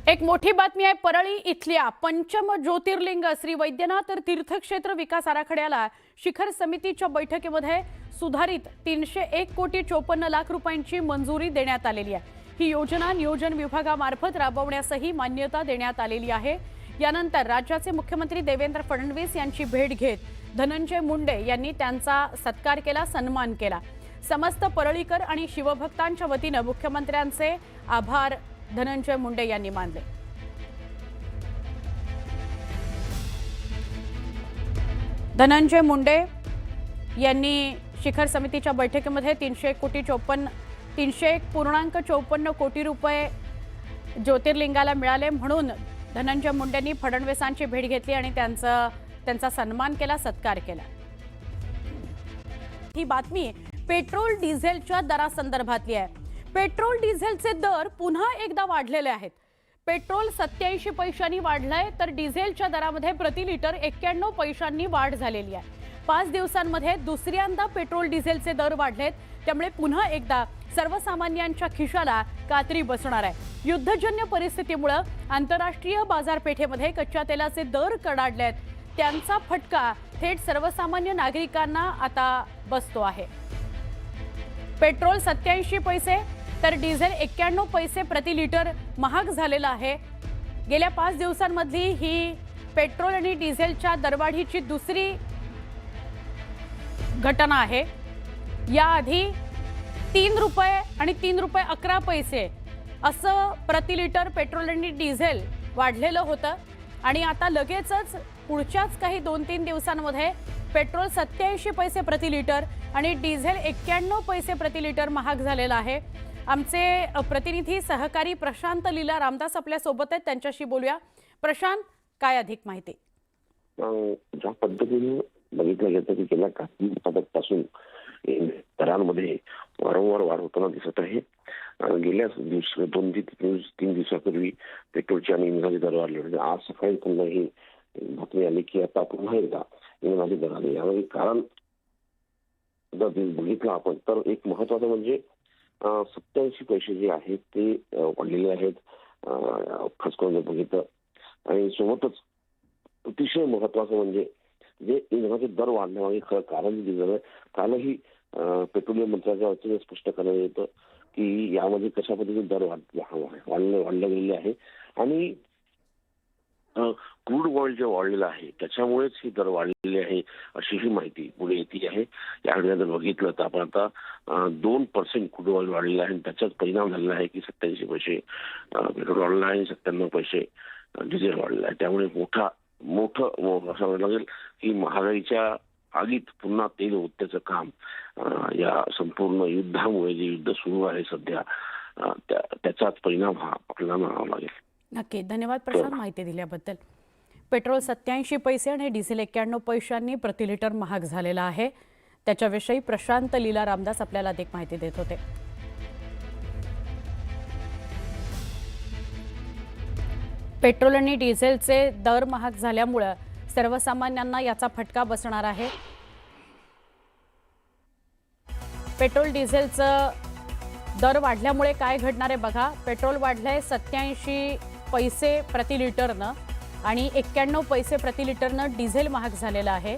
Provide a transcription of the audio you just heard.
एक मोठी बातमी आहे। परळी इथल्या पंचम ज्योतिर्लिंग श्री वैद्यनाथ तीर्थक्षेत्र विकास आराखड्याला शिखर समितीच्या बैठकीमध्ये सुधारित 301 कोटी 54 लाख रुपयांची मंजुरी देण्यात आलेली आहे। ही योजना नियोजन विभागामार्फत राबवण्यासही मान्यता देण्यात आलेली आहे। यानंतर राज्याचे मुख्यमंत्री देवेंद्र फडणवीस यांची भेट घेत धनंजय मुंडे यांनी त्यांचा सत्कार केला, सन्मान केला। समस्त परळीकर आणि शिवभक्तांच्या वतीने मुख्यमंत्र्यांचे आभार धनंजय मुंडे यांनी मानले। धनंजय मुंडे यांनी शिखर समितीच्या बैठकीमध्ये 301.54 कोटी रुपये ज्योतिर्लिंगाला मिळाले म्हणून धनंजय मुंडेंनी फडणवीसांची भेट घेतली आणि त्यांचा सन्मान केला, सत्कार केला। ही बातमी पेट्रोल डिझेलच्या दरासंदर्भातली आहे। पेट्रोल डिझेलचे दर पुन्हा एकदा वाढलेले आहेत। पेट्रोल 87 पैशांनी वाढलंय तर डिझेलच्या दरामध्ये प्रति लिटर 91 पैशांनी वाढ झालेली आहे। 5 दिवसांमध्ये दुसऱ्यांदा पेट्रोल डिझेलचे दर वाढलेत, त्यामुळे पुन्हा एकदा सर्वसामान्यांच्या खिशाला कात्री बसणार आहे। युद्धजन्य परिस्थितीमुळे आंतरराष्ट्रीय बाजारपेठेमध्ये कच्च्या तेलाचे दर कडाडलेत, त्यांचा फटका थेट सर्वसामान्य नागरिकांना आता बसतो आहे। पेट्रोल 87 पैसे तर डिझेल 91 पैसे प्रति लिटर महाग झालेला आहे। गेल्या 5 दिवसांमधली ही पेट्रोल आणि डिझेलच्या दरवाढीची दुसरी घटना आहे। याआधी 3 रुपये आणि 3 रुपये 11 पैसे असं प्रति लिटर पेट्रोल आणि डिझेल वाढलेलं होतं आणि आता लगेचच पुढच्याच काही 2-3 दिवसांमध्ये पेट्रोल 87 पैसे प्रति लिटर आणि डिझेल 91 पैसे प्रति लिटर महाग झालेला आहे। आमचे प्रतिनिधी सहकारी प्रशांत लीला रामदास आपल्या सोबत आहेत, त्यांच्याशी बोलूया। प्रशांत, काय अधिक माहिती? ज्या पद्धतीने बघितलं गेलं की गेल्या काही दिवसांपासून दरांमध्ये वारंवार वाढ होताना दिसत आहे। गेल्या 2-3 दिवसापूर्वी पेट्रोलचे आणि इंधनाचे दर वाढले होते। आज सकाळी पुन्हा ही बातमी आली की आता पुन्हा एकदा इंधनाचे दर आले। यावेळी कारण जर बघितलं आपण तर एक महत्वाचं म्हणजे 87 पैसे जे आहेत ते वाढलेले आहेत, खास करून बघितलं। आणि सोबतच अतिशय महत्वाचं म्हणजे जे इंधनाचे दर वाढण्यामागे खरं कारण दिलं आहे। कालही पेट्रोलियम मंत्र्यांच्या वतीने स्पष्ट करण्यात येतं की यामध्ये कशा पद्धतीने दर वाढले गेलेले आहे आणि क्रूड ऑइल जे वाढलेलं आहे त्याच्यामुळेच ही दर वाढलेली आहे अशी ही माहिती पुढे येते आहे। याकडे जर बघितलं तर आपण आता 2% क्रूड ऑइल वाढलेलं आहे आणि त्याचाच परिणाम झालेला आहे की 87 पैसे पेट्रोल वाढलेलं आहे आणि 97 पैसे डिझेल वाढलेलं आहे। त्यामुळे मोठं असं लागेल की महागाईच्या आगीत पुन्हा तेल ओतण्याचं काम या संपूर्ण युद्धामुळे जे युद्ध सुरू आहे सध्या त्याचाच परिणाम हा आपल्याला म्हणावा लागेल। नक्की, धन्यवाद प्रशांत माहिती दिल्याबद्दल। पेट्रोल 87 पैसे आणि डिझेल 91 पैशांनी प्रति लिटर महाग झालेला आहे। त्याच्याविषयी प्रशांत लीला रामदास आपल्याला अधिक माहिती देत होते। पेट्रोल आणि डिझेलचे दर महाग झाल्यामुळे सर्वसामान्यांना याचा फटका बसणार आहे। पेट्रोल डिझेलचं दर वाढल्यामुळे काय घडणार आहे बघा। पेट्रोल वाढलंय 87 पैसे प्रति लिटरनं आणि 91 पैसे प्रति लिटरनं डिझेल महाग झालेलं आहे।